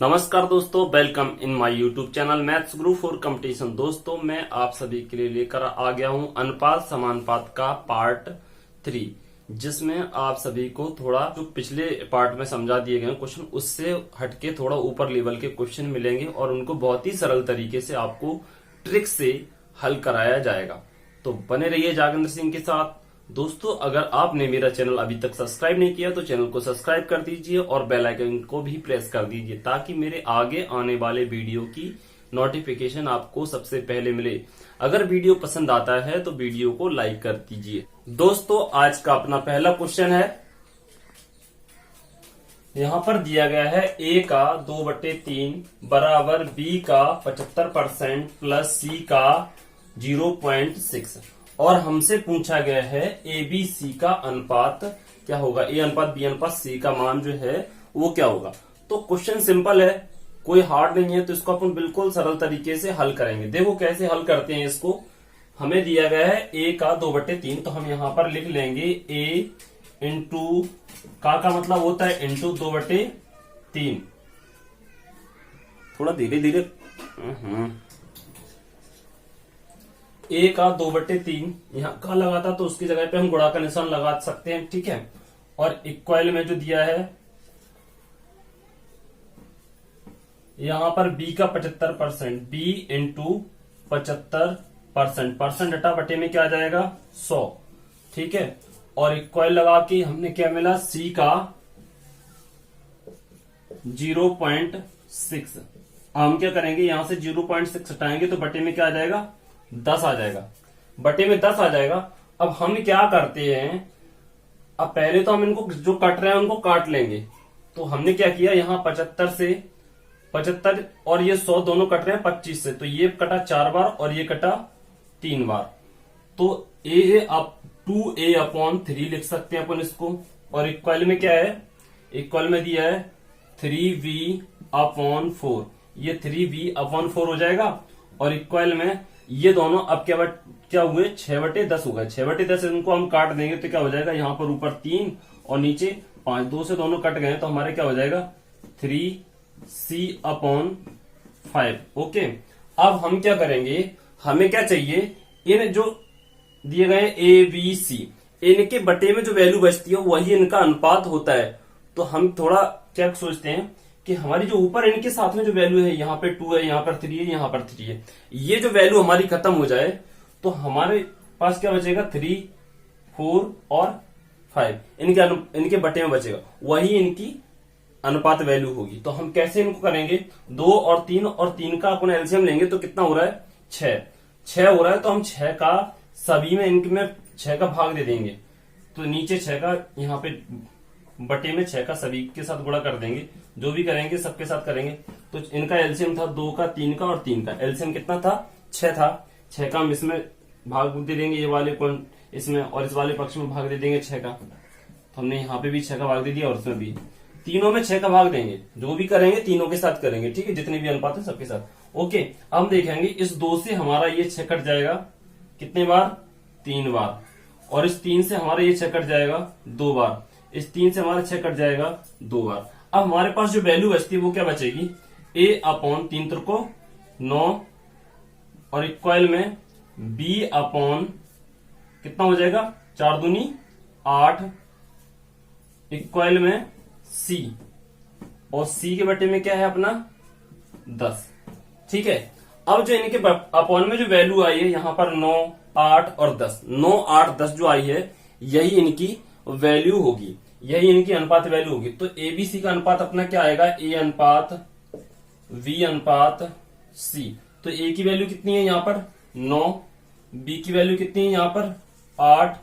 नमस्कार दोस्तों, welcome in my YouTube channel maths Guru for competition. दोस्तों, मैं आप सभी के लिए लेकर आ गया हूं अनुपात समानुपात का पार्ट 3, जिसमें आप सभी को थोड़ा जो पिछले पार्ट में समझा दिए गए क्वेश्चन उससे हटके थोड़ा ऊपर लेवल के क्वेश्चन मिलेंगे और उनको बहुत ही सरल तरीके से आपको ट्रिक से हल कराया जाएगा। तो बने रहिए जागेंद्र सिंह के साथ। दोस्तों, अगर आपने मेरा चैनल अभी तक सब्सक्राइब नहीं किया तो चैनल को सब्सक्राइब कर दीजिए और बेल आइकन को भी प्रेस कर दीजिए ताकि मेरे आगे आने वाले वीडियो की नोटिफिकेशन आपको सबसे पहले मिले। अगर वीडियो पसंद आता है तो वीडियो को लाइक कर दीजिए। दोस्तों, आज का अपना पहला क्वेश्चन है। यहां पर दिया गया है a का 2/3 बराबर b का 75% प्लस c का 0.6 और हमसे पूछा गया है ए बी सी का अनुपात क्या होगा। ए अनुपात बी अनुपात सी का मान जो है वो क्या होगा। तो क्वेश्चन सिंपल है, कोई हार्ड नहीं है, तो इसको अपन बिल्कुल सरल तरीके से हल करेंगे। देखो कैसे हल करते हैं इसको। हमें दिया गया है ए का 2/3, तो हम यहां पर लिख लेंगे ए इंटू का मतलब होता है इंटू 2/3। थोड़ा धीरे धीरे। ए का 2/3 यहाँ का लगा था तो उसकी जगह पे हम गुणा का निशान लगा सकते हैं, ठीक है। और इक्वल में जो दिया है यहां पर b का 75%, b इंटू 75%, परसेंट हटा बटे में क्या आ जाएगा 100, ठीक है। और इक्वल लगा के हमने क्या मिला c का 0.6। हम क्या करेंगे, यहां से 0.6 हटाएंगे तो बटे में क्या आ जाएगा 10 आ जाएगा, बटे में 10 आ जाएगा। अब हम क्या करते हैं, अब पहले तो हम इनको जो कट रहे हैं उनको काट लेंगे। तो हमने क्या किया, यहाँ 75 से 75 और ये 100 दोनों कट रहे हैं 25 से, तो ये कटा 4 बार और ये कटा 3 बार। तो a अप 2a/3 लिख सकते हैं अपन इसको। और इक्वल में क्या है, इक्वल में दिया है 3v/4, ये 3v/4 हो जाएगा। और इक्वल में ये दोनों अब क्या हुए 6/10 हो गए। 6/10 इनको हम काट देंगे तो क्या हो जाएगा, यहाँ पर ऊपर 3 और नीचे 5, 2 से दोनों कट गए तो हमारे क्या हो जाएगा 3c/5। ओके, अब हम क्या करेंगे, हमें क्या चाहिए, इन जो दिए गए ए बी सी, इनके बटे में जो वैल्यू बचती है वही इनका अनुपात होता है। तो हम थोड़ा क्या सोचते हैं कि हमारी जो ऊपर इनके साथ में जो वैल्यू है, यहाँ पे 2 है, यहाँ पर 3 है, यहाँ पर 3 है, ये जो वैल्यू हमारी खत्म हो जाए तो हमारे पास क्या बचेगा 3, 4 और 5 इनके बटे में बचेगा, वही इनकी अनुपात वैल्यू होगी। तो हम कैसे इनको करेंगे, 2 और 3 का अपन एलसीएम लेंगे तो कितना हो रहा है 6 हो रहा है। तो हम 6 का सभी में इनके में 6 का भाग दे देंगे, तो नीचे 6 का यहाँ पे बटे में 6 का सभी के साथ गुणा कर देंगे। जो भी करेंगे सबके साथ करेंगे। तो इनका एलसीएम था 2 का 3 का और 3 का एलसीएम कितना था 6 था। 6 का हम इसमें भाग दे देंगे, ये वाले कौन इसमें, और इस वाले पक्ष में भाग दे देंगे 6 का। तो हमने यहाँ पे भी 6 का भाग दे दिया और इसमें भी, तीनों में 6 का भाग देंगे। जो भी करेंगे तीनों के साथ करेंगे, ठीक है, जितने भी अनुपात है सबके साथ। ओके, अब हम देखेंगे इस 2 से हमारा ये 6 कट जाएगा कितने बार, 3 बार। और इस 3 से हमारा ये 6 कट जाएगा 2 बार। इस 3 से हमारा 6 कट जाएगा 2 बार। अब हमारे पास जो वैल्यू बचती है वो क्या बचेगी, a/3 त्रिको 9 और इक्वल में b/ कितना हो जाएगा 4 दूनी 8 इक्वल में c, और c के बटे में क्या है अपना 10, ठीक है। अब जो इनके अपॉन में जो वैल्यू आई है यहाँ पर 9, 8 और 10, 9, 8, 10 जो आई है यही इनकी वैल्यू होगी, यही इनकी अनुपात वैल्यू होगी। तो ए बी सी का अनुपात अपना क्या आएगा, ए अनुपात v अनुपात c। तो a की वैल्यू कितनी है यहाँ पर 9, b की वैल्यू कितनी है यहाँ पर 8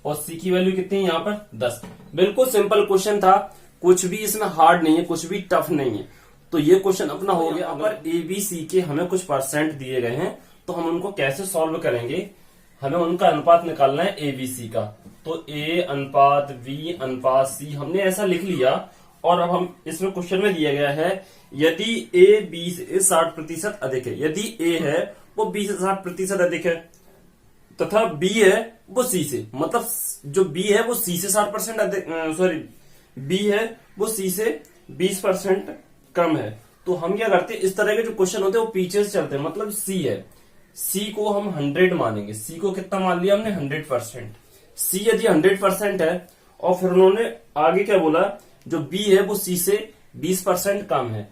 और c की वैल्यू कितनी है यहाँ पर 10। बिल्कुल सिंपल क्वेश्चन था, कुछ भी इसमें हार्ड नहीं है, कुछ भी टफ नहीं है। तो ये क्वेश्चन अपना हो गया। अगर ए बी सी के हमें कुछ परसेंट दिए गए हैं तो हम उनको कैसे सॉल्व करेंगे, हमें उनका अनुपात निकालना है ए बी सी का। तो a अनुपात v अनुपात c हमने ऐसा लिख लिया। और अब हम इसमें क्वेश्चन में दिया गया है यदि a b से 60% अधिक है, यदि a है वो b से 60% अधिक है तथा b है वो c से, मतलब जो b है वो c से 60% अधिक, सॉरी b है वो c से 20% कम है, तो हम क्या करते हैं, इस तरह के जो क्वेश्चन होते हैं वो पीछे से चलते हैं। मतलब सी है, सी को हम 100 मानेंगे। सी को कितना मान लिया हमने, 100%। सी यदि 100% है और फिर उन्होंने आगे क्या बोला, जो बी है वो सी से 20% कम है,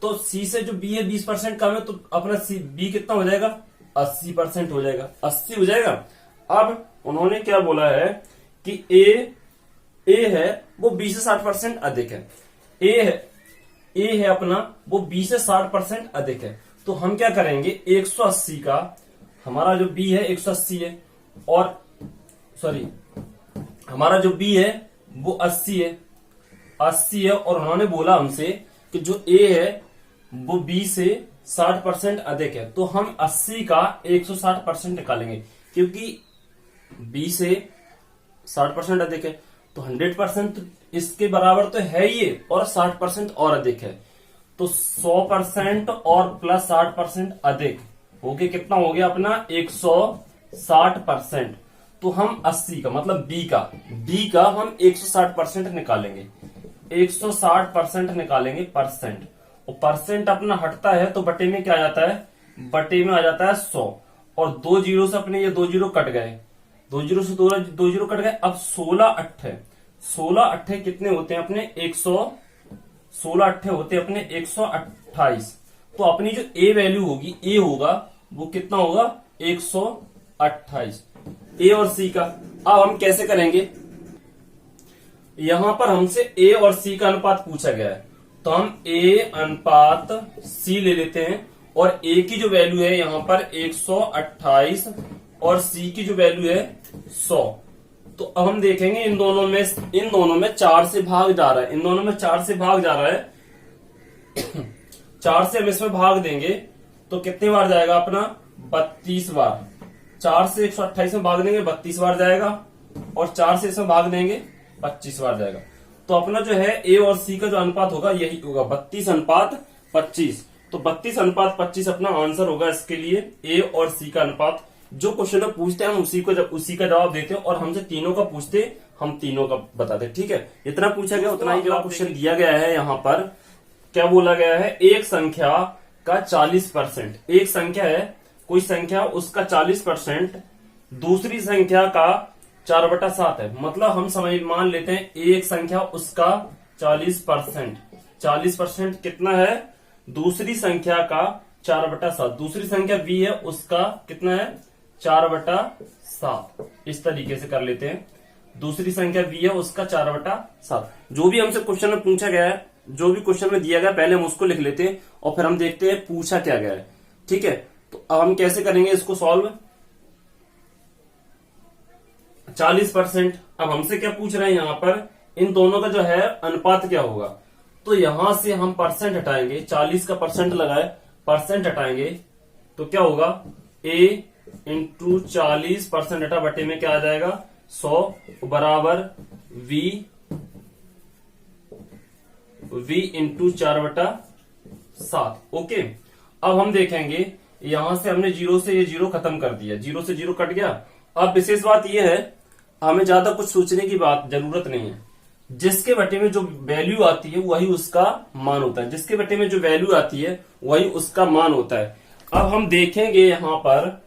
तो सी से जो बी है 20% कम है, तो अपना सी बी कितना हो जाएगा, 80% हो जाएगा, 80 हो जाएगा। अब उन्होंने क्या बोला है कि ए है वो 20 से 60% अधिक है। ए है अपना वो 20 से 60% अधिक है, तो हम क्या करेंगे, 180 का, हमारा जो बी है 180 है, और सॉरी हमारा जो बी है वो 80 है, 80 है, और उन्होंने बोला हमसे कि जो ए है वो बी से 60% अधिक है, तो हम 80 का 160% निकालेंगे, क्योंकि बी से 60% अधिक है, तो 100% इसके बराबर तो है ये, और 60% और अधिक है, तो 100% और प्लस 60% अधिक होके कितना हो गया अपना 160%। तो हम 80 का मतलब बी का हम 160% निकालेंगे, 160% निकालेंगे परसेंट, और परसेंट अपना हटता है तो बटे में क्या आ जाता है, बटे में आ जाता है 100, और 2 जीरो से अपने ये 2 जीरो कट गए, 2 जीरो से 2 जीरो कट गए। अब 16 अट्ठे कितने होते हैं अपने 16 अट्ठे होते हैं अपने 128, तो अपनी जो ए वैल्यू होगी, ए होगा वो कितना होगा 128, ए और सी का। अब हम कैसे करेंगे, यहां पर हमसे ए और सी का अनुपात पूछा गया है, तो हम ए अनुपात सी ले लेते हैं, और ए की जो वैल्यू है यहां पर 128 और सी की जो वैल्यू है 100। तो अब हम देखेंगे इन दोनों में 4 से भाग जा रहा है, इन दोनों में 4 से भाग जा रहा है 4 से हम इसमें भाग देंगे तो कितने बार जाएगा अपना 32 बार, 4 से 128 में भाग देंगे 32 बार जाएगा, और 4 से इसमें भाग देंगे 25 बार जाएगा। तो अपना जो है ए और सी का जो अनुपात होगा यही होगा 32:25, तो 32:25 अपना आंसर होगा इसके लिए, ए और सी का अनुपात। जो क्वेश्चन में पूछते हैं हम उसी का जवाब देते हैं, और हमसे तीनों का पूछते हम तीनों का बताते, ठीक है। इतना पूछा गया उतना ही जवाब क्वेश्चन दिया गया है। यहाँ पर क्या बोला गया है, एक संख्या का 40%, एक संख्या है कोई संख्या उसका 40% दूसरी संख्या का 4/7 है, मतलब हम समझ मान लेते हैं एक संख्या उसका 40%, 40% कितना है दूसरी संख्या का 4/7, दूसरी संख्या बी है उसका कितना है 4/7, इस तरीके से कर लेते हैं। दूसरी संख्या बी है उसका 4/7। जो भी हमसे क्वेश्चन में पूछा गया है, जो भी क्वेश्चन में दिया गया पहले हम उसको लिख लेते हैं, और फिर हम देखते हैं पूछा क्या गया है, ठीक है। तो अब हम कैसे करेंगे इसको सॉल्व, 40%। अब हमसे क्या पूछ रहे हैं यहाँ पर, इन दोनों का जो है अनुपात क्या होगा, तो यहां से हम परसेंट हटाएंगे, 40 का परसेंट लगाए, परसेंट हटाएंगे तो क्या होगा a इंटू 40% हटा बटे में क्या आ जाएगा 100 बराबर v इंटू 4/7। ओके, अब हम देखेंगे यहां से हमने जीरो से ये जीरो खत्म कर दिया, जीरो से जीरो कट गया। अब विशेष बात यह है हमें ज्यादा कुछ सोचने की बात जरूरत नहीं है, जिसके बटे में जो वैल्यू आती है वही उसका मान होता है, जिसके बटे में जो वैल्यू आती है वही उसका मान होता है। अब हम देखेंगे यहाँ पर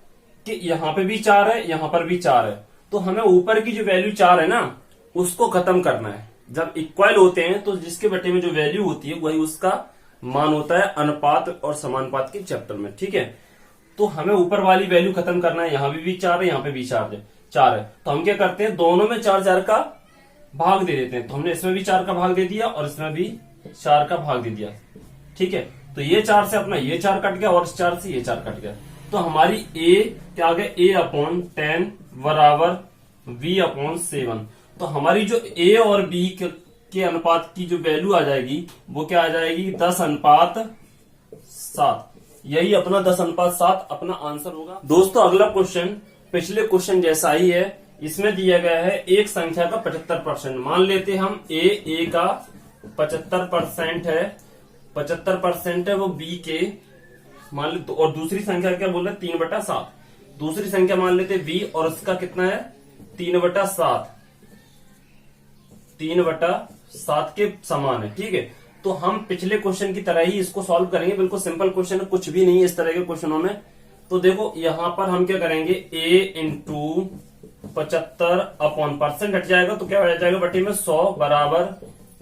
कि यहाँ पे भी 4 है, यहाँ पर भी 4 है, तो हमें ऊपर की जो वैल्यू 4 है ना उसको खत्म करना है। जब इक्वल होते हैं तो जिसके बटे में जो वैल्यू होती है वही उसका मान होता है, अनुपात और समानुपात के चैप्टर में, ठीक है। तो हमें ऊपर वाली वैल्यू खत्म करना है, यहाँ भी 4 है, यहाँ पे भी 4 है, तो हम क्या करते हैं दोनों में 4 का भाग दे देते हैं। तो हमने इसमें भी 4 का भाग दे दिया और इसमें भी 4 का भाग दे दिया, ठीक है। तो ये 4 से अपना ये 4 कट गया और इस 4 से ये 4 कट गया, तो हमारी a क्या आ गया a/10 बराबर v/7। तो हमारी जो a और b के अनुपात की जो वैल्यू आ जाएगी वो क्या आ जाएगी 10:7। यही अपना 10:7 अपना आंसर होगा। दोस्तों अगला क्वेश्चन पिछले क्वेश्चन जैसा ही है, इसमें दिया गया है एक संख्या का 75%। मान लेते हम ए का 75% है, 75% है वो बी के मान ले, और दूसरी संख्या क्या बोल रहे 3/7, दूसरी संख्या मान लेते बी और उसका कितना है 3/7, 3/7 के समान है, ठीक है। तो हम पिछले क्वेश्चन की तरह ही इसको सॉल्व करेंगे। बिल्कुल सिंपल क्वेश्चन है, कुछ भी नहीं है इस तरह के क्वेश्चनों में। तो देखो यहां पर हम क्या करेंगे, a इंटू 75 अपॉन परसेंट हट जाएगा तो क्या हो जाएगा बटे में 100 बराबर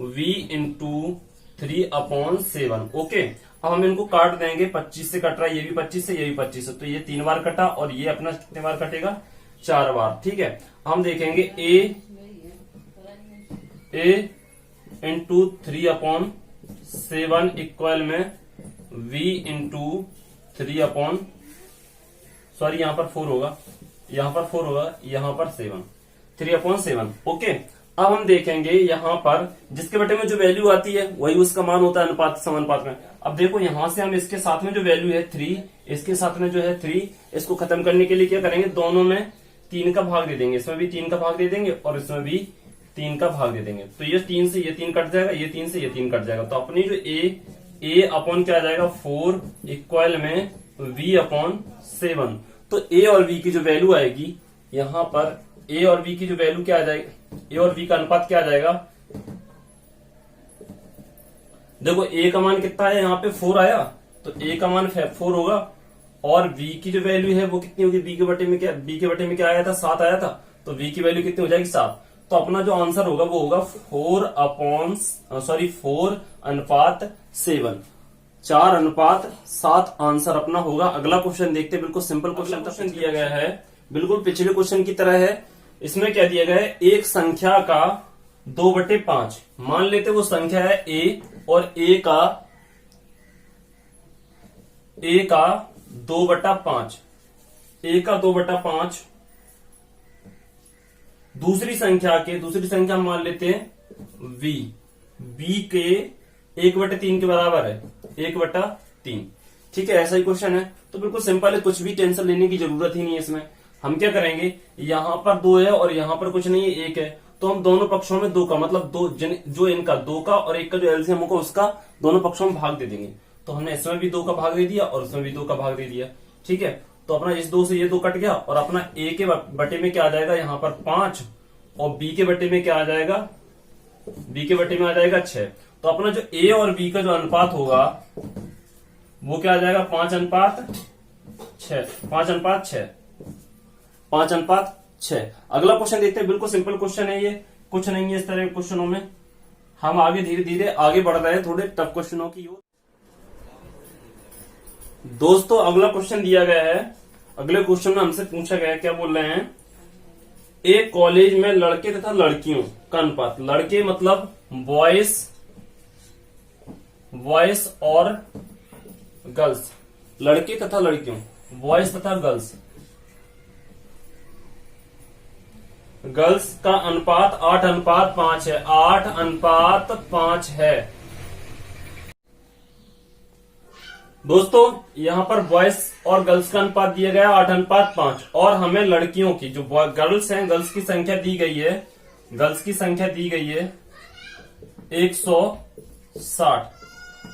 v इंटू 3 अपॉन 7। ओके, अब हम इनको काट देंगे, 25 से कट रहा है, ये भी 25 से, ये भी 25 से, तो ये 3 बार कटा और ये अपना कितने बार कटेगा, 4 बार। ठीक है, हम देखेंगे a इंटू 3 अपॉन 7 इक्वल में v इंटू 3 अपॉन, सॉरी यहां पर 4 होगा, यहां पर 4 होगा, यहां पर 7, 3 अपॉन 7। ओके, अब हम देखेंगे यहां पर जिसके बटे में जो वैल्यू आती है वही उसका मान होता है अनुपात समानुपात में। अब देखो यहां से हम इसके साथ में जो वैल्यू है 3, इसके साथ में जो है 3, इसको खत्म करने के लिए क्या करेंगे, दोनों में 3 का भाग दे देंगे, इसमें भी 3 का भाग दे देंगे और इसमें भी 3 का भाग दे देंगे। तो ये 3 से ये 3 कट जाएगा, ये 3 से ये 3 कट जाएगा। तो अपनी जो a अपॉन क्या आ जाएगा 4 इक्वल में v अपॉन 7। तो a और v की जो वैल्यू आएगी यहां पर, a और v की जो वैल्यू क्या आ जाएगी, a और v का अनुपात क्या आ जाएगा, देखो a का मान कितना है, यहाँ पे 4 आया तो a का मान 4 होगा और v की जो वैल्यू है वो कितनी होगी, b के बटे में क्या आया था, 7 आया था, तो v की वैल्यू कितनी हो जाएगी, 7। तो अपना जो आंसर होगा वो होगा 4 अनुपात 7, 4 अनुपात 7 आंसर अपना होगा। अगला क्वेश्चन देखते हैं, बिल्कुल सिंपल क्वेश्चन दिया गया है, बिल्कुल पिछले क्वेश्चन की तरह है। इसमें क्या दिया गया है, एक संख्या का 2/5, मान लेते वो संख्या है a और a का 2/5, a का 2/5 दूसरी संख्या हम मान लेते हैं b के 1/3 के बराबर है, 1/3। ठीक है, ऐसा ही क्वेश्चन है, तो बिल्कुल सिंपल है, कुछ भी टेंशन लेने की जरूरत ही नहीं है इसमें। हम क्या करेंगे, यहां पर 2 है और यहां पर कुछ नहीं है, 1 है, तो हम दोनों पक्षों में 2 का मतलब जो इनका 2 का और 1 का जो एलसीएम होगा उसका दोनों पक्षों में भाग दे देंगे। तो हमने इसमें भी 2 का भाग दे दिया और इसमें भी 2 का भाग दे दिया। ठीक है, तो अपना इस 2 से ये 2 कट गया और अपना a के बटे में क्या आ जाएगा, यहाँ पर 5 और b के बटे में क्या आ जाएगा, b के बटे में आ जाएगा 6। तो अपना जो a और b का जो अनुपात होगा वो क्या आ जाएगा, 5:6। अगला क्वेश्चन देखते हैं, बिल्कुल सिंपल क्वेश्चन है ये, कुछ नहीं है इस तरह के क्वेश्चनों में। हम आगे धीरे धीरे आगे बढ़ रहे हैं थोड़े टफ क्वेश्चनों की ओर। दोस्तों अगला क्वेश्चन दिया गया है, अगले क्वेश्चन में हमसे पूछा गया है, क्या बोल रहे हैं, एक कॉलेज में लड़के तथा लड़कियों का अनुपात, लड़के मतलब बॉयज और गर्ल्स, लड़के तथा लड़कियों, बॉयज तथा गर्ल्स का अनुपात 8:5 है, 8:5 है। दोस्तों यहां पर बॉयज और गर्ल्स का अनुपात दिया गया 8:5 और हमें लड़कियों की जो गर्ल्स हैं, गर्ल्स की संख्या दी गई है 160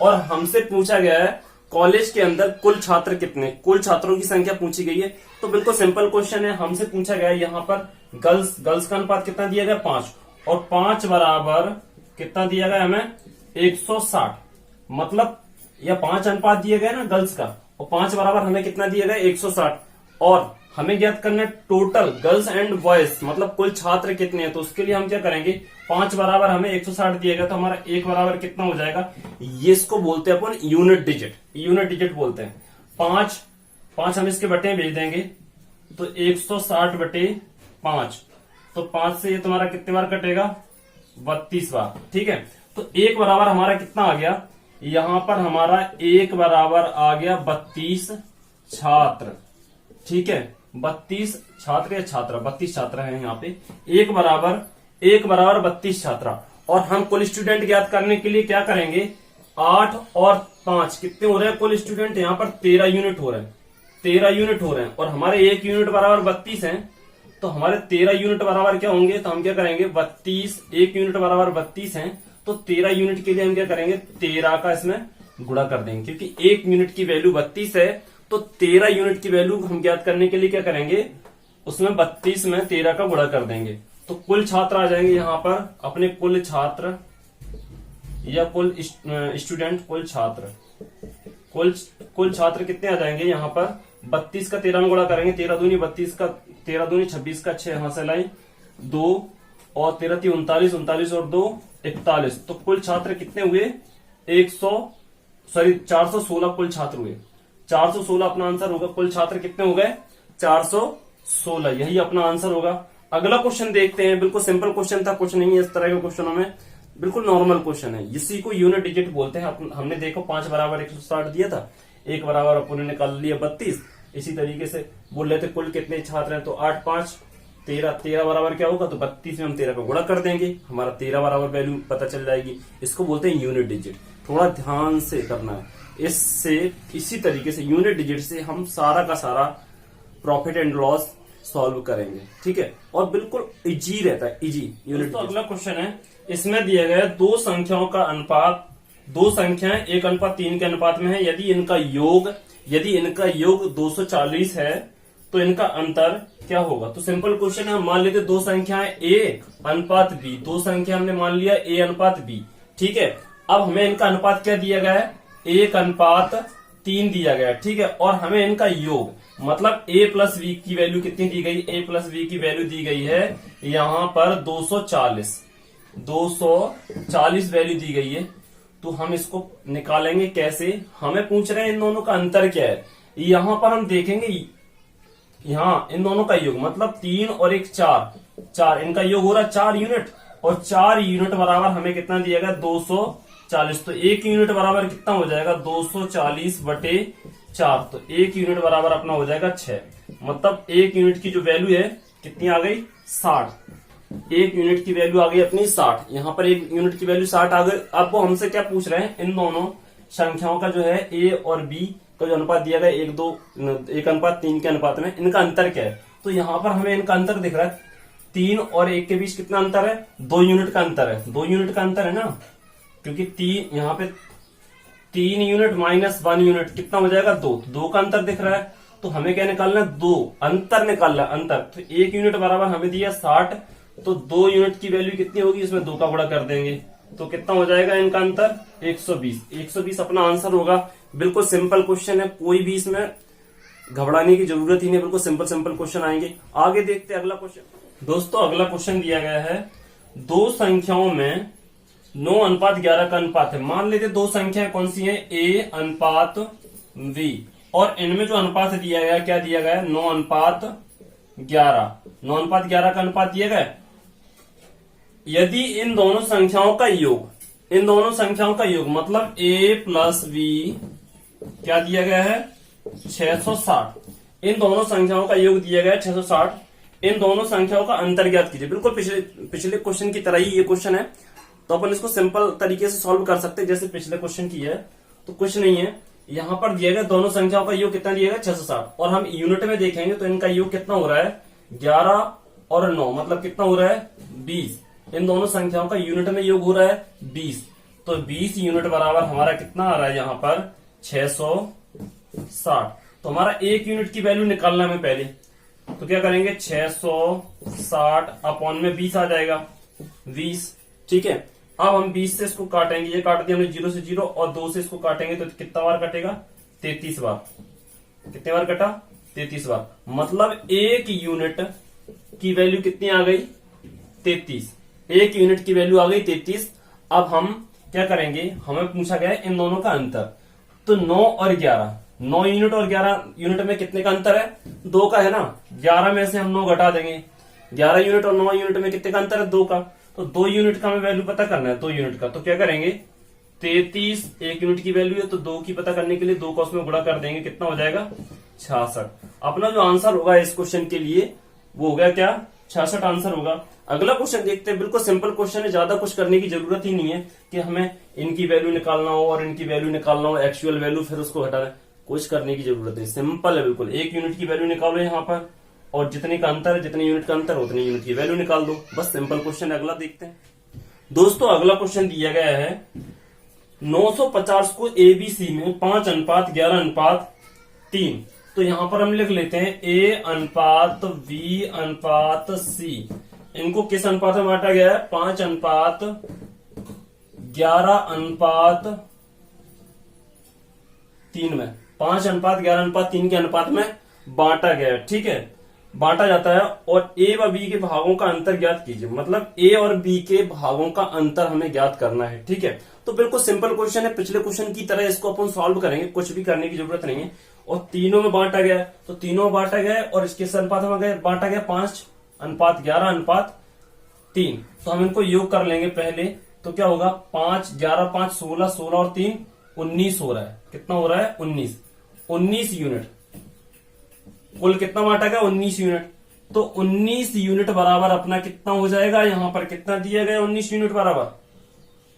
और हमसे पूछा गया है कॉलेज के अंदर कुल छात्र कितने, कुल छात्रों की संख्या पूछी गई है। तो बिल्कुल सिंपल क्वेश्चन है, हमसे पूछा गया है यहाँ पर गर्ल्स का अनुपात कितना दिया गया, 5 और 5 बराबर कितना दिया गया हमें 160, मतलब या 5 अनुपात दिया गया ना गर्ल्स का और 5 बराबर हमें कितना दिया गया 160 और हमें ज्ञात करना है टोटल गर्ल्स एंड बॉयज मतलब कुल छात्र कितने हैं। तो उसके लिए हम क्या करेंगे, 5 बराबर हमें 160 दिया गया तो हमारा 1 बराबर कितना हो जाएगा, ये इसको बोलते हैं अपन यूनिट डिजिट बोलते हैं। 5 हम इसके बटे भेज देंगे तो 160/5, तो 5 से ये तुम्हारा कितने बार कटेगा 32 बार। ठीक है, तो 1 बराबर हमारा कितना आ गया, यहां पर हमारा 1 बराबर आ गया 32 छात्र। ठीक है, 32 छात्र या छात्रा, 32 छात्र हैं यहाँ पे, 1 बराबर 32 छात्रा। और हम कुल स्टूडेंट ज्ञात करने के लिए क्या करेंगे, 8 और 5 कितने हो रहे हैं कुल स्टूडेंट, यहाँ पर 13 यूनिट हो रहे हैं, 13 यूनिट हो रहे हैं और हमारे 1 यूनिट बराबर 32 है, तो हमारे 13 यूनिट बराबर क्या होंगे, तो हम क्या करेंगे 32, 1 यूनिट बराबर 32 है तो 13 यूनिट के लिए हम क्या करेंगे 13 का इसमें गुणा कर देंगे, क्योंकि 1 यूनिट की वैल्यू 32 है तो 13 यूनिट की वैल्यू हम ज्ञात करने के लिए क्या करेंगे, उसमें 32 में 13 का गुणा कर देंगे। तो कुल छात्र आ जाएंगे यहाँ पर अपने कुल छात्र या कुल स्टूडेंट, कुल छात्र, कुल छात्र कितने आ जाएंगे यहाँ पर 32 का 13 में गुणा करेंगे, 13 दूनी 32 का 13 दूनी 26 का 6 यहां से लाई 2 और 13 × 39, 39 और 2 41। तो कुल छात्र कितने हुए 416 कुल छात्र हुए। 416 अपना आंसर होगा। कुल छात्र कितने हो गए 416, यही अपना आंसर होगा। अगला क्वेश्चन देखते हैं। बिल्कुल सिंपल क्वेश्चन था, कुछ नहीं है इस तरह के क्वेश्चनों में, बिल्कुल नॉर्मल क्वेश्चन है। इसी को यूनिट डिजिट बोलते हैं। हमने देखो 5 बराबर 160 दिया था, 1 बराबर अपन ने निकाल लिया 32। इसी तरीके से बोल रहे थे कुल कितने छात्र हैं, तो 8 5 13, 13 बराबर क्या होगा, तो 32 में हम 13 को गुणा कर देंगे, हमारा 13 बराबर वैल्यू पता चल जाएगी। इसको बोलते हैं यूनिट डिजिट। थोड़ा ध्यान से करना है। इससे इसी तरीके से यूनिट डिजिट से हम सारा का सारा प्रॉफिट एंड लॉस सॉल्व करेंगे, ठीक है। और बिल्कुल इजी रहता है, इजी यूनिट। तो अगला क्वेश्चन है, इसमें दिया गया दो संख्याओं का अनुपात, दो संख्याएं 1:3 के अनुपात में है। यदि इनका योग 240 है तो इनका अंतर क्या होगा। तो सिंपल क्वेश्चन है, मान लेते दो संख्याएं A:B, दो संख्या हमने मान लिया A:B, ठीक है। अब हमें इनका अनुपात क्या दिया गया है 1:3 दिया गया है, ठीक है। और हमें इनका योग मतलब A+B की वैल्यू कितनी दी गई, A+B की वैल्यू दी गई है यहां पर 240 वैल्यू दी गई है। तो हम इसको निकालेंगे कैसे, हमें पूछ रहे हैं इन दोनों का अंतर क्या है। यहां पर हम देखेंगे, यहाँ इन दोनों का योग मतलब 3 और 1 4, इनका योग हो रहा है 4 यूनिट, और 4 यूनिट बराबर हमें कितना दिया गया 240। तो 1 यूनिट बराबर कितना हो जाएगा 240/4, तो 1 यूनिट बराबर अपना हो जाएगा 6। मतलब 1 यूनिट की जो वैल्यू है कितनी आ गई 60। 1 यूनिट की वैल्यू आ गई अपनी 60। यहाँ पर 1 यूनिट की वैल्यू 60 आ गई। अब वो हमसे क्या पूछ रहे हैं, इन दोनों संख्याओं का जो है A और B का जो अनुपात दिया गया 1:3 के अनुपात में, इनका अंतर क्या है। तो यहाँ पर हमें इनका अंतर दिख रहा है 3 और 1 के बीच कितना अंतर है 2 यूनिट का अंतर है। 2 यूनिट का अंतर है ना, क्योंकि 3 यहाँ पे 3 यूनिट माइनस 1 यूनिट कितना हो जाएगा 2 का अंतर दिख रहा है। तो हमें क्या निकालना है 2 अंतर निकालना है, अंतर। तो 1 यूनिट बराबर हमें दिया 60, तो 2 यूनिट की वैल्यू कितनी होगी, इसमें 2 का गुणा कर देंगे तो कितना हो जाएगा इनका अंतर 120 अपना आंसर होगा। बिल्कुल सिंपल क्वेश्चन है, कोई भी इसमें घबराने की जरूरत ही नहीं, बिल्कुल सिंपल क्वेश्चन आएंगे। आगे देखते हैं अगला क्वेश्चन। दोस्तों अगला क्वेश्चन दिया गया है, दो संख्याओं में 9:11 का अनुपात है। मान लेते दो संख्याएं कौन सी हैं A:B, और इनमें जो अनुपात दिया गया क्या दिया गया 9:11 का अनुपात दिया गया। यदि इन दोनों संख्याओं का योग मतलब A+B क्या दिया गया है 660, इन दोनों संख्याओं का योग दिया गया है 660। इन दोनों संख्याओं का अंतर ज्ञात कीजिए। बिल्कुल पिछले क्वेश्चन की तरह ही ये क्वेश्चन है, तो अपन इसको सिंपल तरीके से सॉल्व कर सकते हैं जैसे पिछले क्वेश्चन की है। तो कुछ नहीं है, यहाँ पर दिया गया दोनों संख्याओं का योग कितना दिया गया 660, और हम यूनिट में देखेंगे तो इनका योग कितना हो रहा है 11 और 9, मतलब कितना हो रहा है 20। इन दोनों संख्याओं का यूनिट में योग हो रहा है 20, तो 20 यूनिट बराबर हमारा कितना आ रहा है यहाँ पर 660। तो हमारा 1 यूनिट की वैल्यू निकालना है पहले, तो क्या करेंगे 660 अपॉन में 20 आ जाएगा 20, ठीक है। अब हम 20 से इसको काटेंगे, ये काट दिया हमने 0 से 0, और 2 से इसको काटेंगे तो कितना बार कटेगा 33 बार। कितने बार कटा 33 बार, मतलब 1 यूनिट की वैल्यू कितनी आ गई 33। 1 यूनिट की वैल्यू आ गई 33। अब हम क्या करेंगे, हमें पूछा गया है इन दोनों का अंतर। तो 9 और 11, 9 यूनिट और 11 यूनिट में कितने का अंतर है 2 का है ना। 11 में से हम 9 घटा देंगे, 11 यूनिट और 9 यूनिट में कितने का अंतर है 2 का। तो 2 यूनिट का हमें वैल्यू पता करना है 2 यूनिट का। तो क्या करेंगे 33 1 यूनिट की वैल्यू है, तो 2 की पता करने के लिए 2 का उसमें गुणा कर देंगे, कितना हो जाएगा 66। अपना जो आंसर होगा इस क्वेश्चन के लिए वो हो गया क्या 66 आंसर होगा। अगला क्वेश्चन देखते हैं। बिल्कुल सिंपल क्वेश्चन है, ज्यादा कुछ करने की जरूरत ही नहीं है कि हमें इनकी वैल्यू निकालना हो और इनकी वैल्यू निकालना हो, एक्चुअल वैल्यू फिर उसको हटाना, कुछ करने की जरूरत नहीं, सिंपल है बिल्कुल। 1 यूनिट की वैल्यू निकालो यहाँ पर, और जितने का अंतर है, जितने यूनिट का अंतर उतने यूनिट की वैल्यू निकाल दो, बस सिंपल क्वेश्चन है। अगला देखते हैं दोस्तों। अगला क्वेश्चन दिया गया है 950 को ABC में 5:11:3। तो यहां पर हम लिख लेते हैं A:B:C। इनको किस अनुपात में बांटा गया है 5:11 11:3 में, 5:11:3 के अनुपात में बांटा गया है। ठीक है, बांटा जाता है। और ए व बी के भागों का अंतर ज्ञात कीजिए, मतलब ए और बी के भागों का अंतर हमें ज्ञात करना है। ठीक है, तो बिल्कुल सिंपल क्वेश्चन है, पिछले क्वेश्चन की तरह इसको अपन सॉल्व करेंगे, कुछ भी करने की जरूरत नहीं है। और तीनों में बांटा गया है, तो तीनों में बांटा गया है और इसके अनुपात में बांटा गया 5:11:3। तो हम इनको योग कर लेंगे पहले। तो क्या होगा, 5, 11, 5, 16, 16 और 3 19 हो रहा है। कितना हो रहा है, 19 यूनिट। कुल कितना बांटा गया, 19 यूनिट। तो 19 यूनिट बराबर अपना कितना हो जाएगा, यहां पर कितना दिया गया, 19 यूनिट बराबर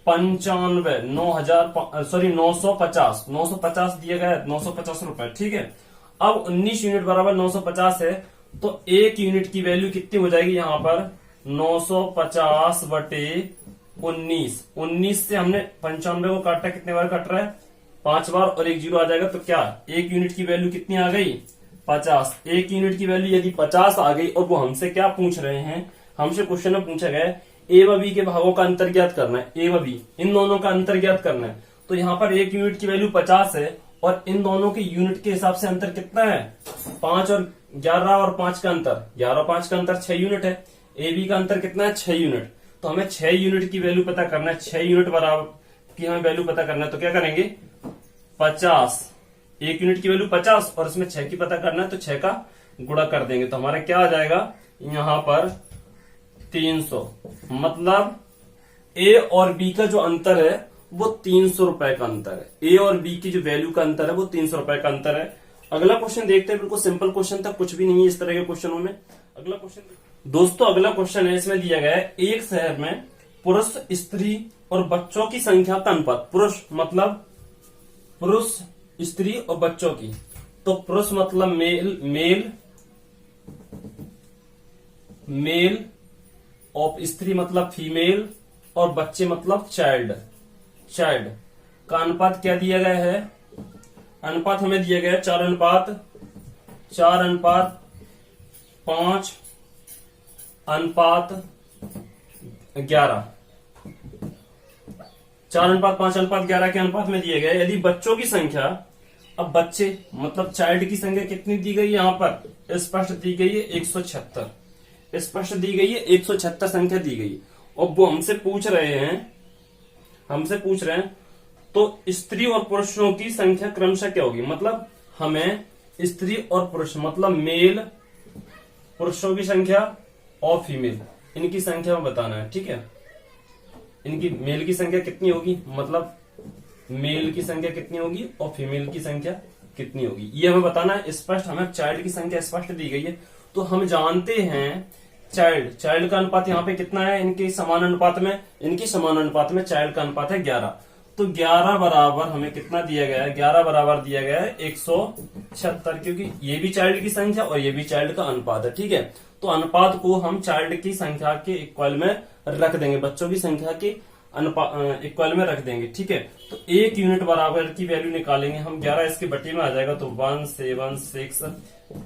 950 दिया गया है, 950 रुपए। ठीक है, अब 19 यूनिट बराबर 950 है, तो एक यूनिट की वैल्यू कितनी हो जाएगी यहां पर, 950/19। 19 से हमने 95 को काटा, कितने बार कट रहा है, 5 बार, और एक जीरो आ जाएगा। तो क्या एक यूनिट की वैल्यू कितनी आ गई, 50। एक यूनिट की वैल्यू यदि 50 आ गई, और वो हमसे क्या पूछ रहे हैं, हमसे क्वेश्चन में पूछा गया है ए व बी के भागों का अंतर ज्ञात करना है, ए व बी इन दोनों का अंतर ज्ञात करना है। तो यहाँ पर एक यूनिट की वैल्यू 50 है, और इन दोनों के यूनिट के हिसाब से अंतर कितना है, 5 और 11 और 5 का अंतर, 11 और 5 का अंतर 6 यूनिट है। ए बी का अंतर कितना है, 6 यूनिट। तो हमें 6 यूनिट की वैल्यू पता करना है, 6 यूनिट बराबर की हमें वैल्यू पता करना है। तो क्या करेंगे, 50, एक यूनिट की वैल्यू 50 और इसमें 6 की पता करना है, तो 6 का गुणा कर देंगे। तो हमारा क्या आ जाएगा यहां पर 300। मतलब ए और बी का जो अंतर है वो 300 रुपए का अंतर है। ए और बी की जो वैल्यू का अंतर है वो 300 रुपए का अंतर है। अगला क्वेश्चन देखते हैं, बिल्कुल सिंपल क्वेश्चन था, कुछ भी नहीं है इस तरह के क्वेश्चनों में। अगला क्वेश्चन दोस्तों, अगला क्वेश्चन है, इसमें दिया गया है एक शहर में पुरुष, स्त्री और बच्चों की संख्या का अनुपात। पुरुष मतलब पुरुष, स्त्री और बच्चों की। तो पुरुष मतलब मेल और स्त्री मतलब फीमेल और बच्चे मतलब चाइल्ड का अनुपात क्या दिया गया है, अनुपात हमें दिया गया है 4:5, 4:5:11, 4:5:11 के अनुपात में दिए गए। यदि बच्चों की संख्या, अब बच्चे मतलब चाइल्ड की संख्या कितनी दी गई, यहां पर स्पष्ट दी गई है 176, स्पष्ट दी गई है 176 संख्या दी गई। और वो हमसे पूछ रहे हैं, तो स्त्री और पुरुषों की संख्या क्रमशः क्या होगी। मतलब हमें स्त्री और पुरुष मतलब मेल, पुरुषों की संख्या और फीमेल, इनकी संख्या में बताना है। ठीक है, इनकी मेल की संख्या कितनी होगी, मतलब मेल की संख्या कितनी होगी और फीमेल की संख्या कितनी होगी, ये हमें बताना है। स्पष्ट हमें चाइल्ड की संख्या स्पष्ट दी गई है, तो हम जानते हैं चाइल्ड का अनुपात यहाँ पे कितना है, इनके समान अनुपात में चाइल्ड का अनुपात है 11। तो 11 बराबर हमें कितना दिया गया है, 11 बराबर दिया गया है 176, क्योंकि ये भी चाइल्ड की संख्या और ये भी चाइल्ड का अनुपात है। ठीक है, तो अनुपात को हम चाइल्ड की संख्या के इक्वल में रख देंगे, बच्चों की संख्या के इक्वल में रख देंगे। ठीक है, तो एक यूनिट बराबर की वैल्यू निकालेंगे हम, 11 इसके बटे में आ जाएगा, तो 176,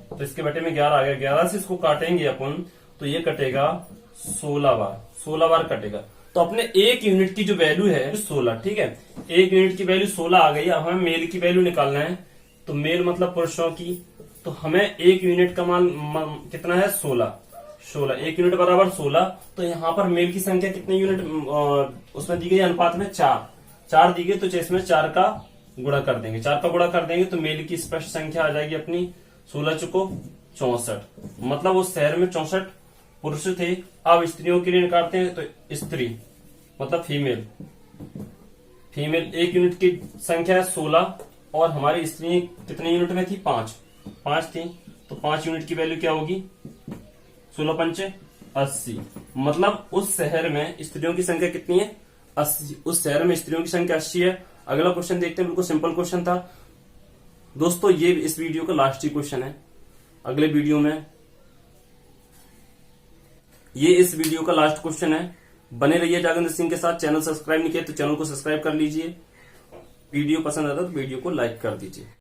तो इसके बटे में 11 आ गया। 11 से इसको काटेंगे अपन, तो ये कटेगा 16 बार कटेगा। तो अपने एक यूनिट की जो वैल्यू है 16। ठीक है, एक यूनिट की वैल्यू 16 आ गई। अब हमें मेल की वैल्यू निकालना है, तो मेल मतलब पुरुषों की, तो हमें एक यूनिट का मान कितना है, 16, एक यूनिट बराबर 16। तो यहाँ पर मेल की संख्या कितने यूनिट उसमें दी गई, अनुपात में 4 दी गई, तो इसमें 4 का गुणा कर देंगे, 4 का गुणा कर देंगे तो मेल की स्पष्ट संख्या आ जाएगी अपनी 16 चुको 64। मतलब उस शहर में 64 पुरुष थे। अब स्त्रियों के लिए निकालते हैं, तो स्त्री मतलब फीमेल एक यूनिट की संख्या है 16, और हमारी स्त्री कितने यूनिट में थी, 5 थी। तो 5 यूनिट की वैल्यू क्या होगी, 16×5 80। मतलब उस शहर में स्त्रियों की संख्या कितनी है, 80। उस शहर में स्त्रियों की संख्या 80 है। अगला क्वेश्चन देखते हैं, बिल्कुल सिंपल क्वेश्चन था दोस्तों। ये इस वीडियो का लास्ट ही क्वेश्चन है। अगले वीडियो में ये इस वीडियो का लास्ट क्वेश्चन है। बने रहिए जागेंद्र सिंह के साथ। चैनल सब्सक्राइब नहीं किया तो चैनल को सब्सक्राइब कर लीजिए। वीडियो पसंद आता तो वीडियो को लाइक कर दीजिए।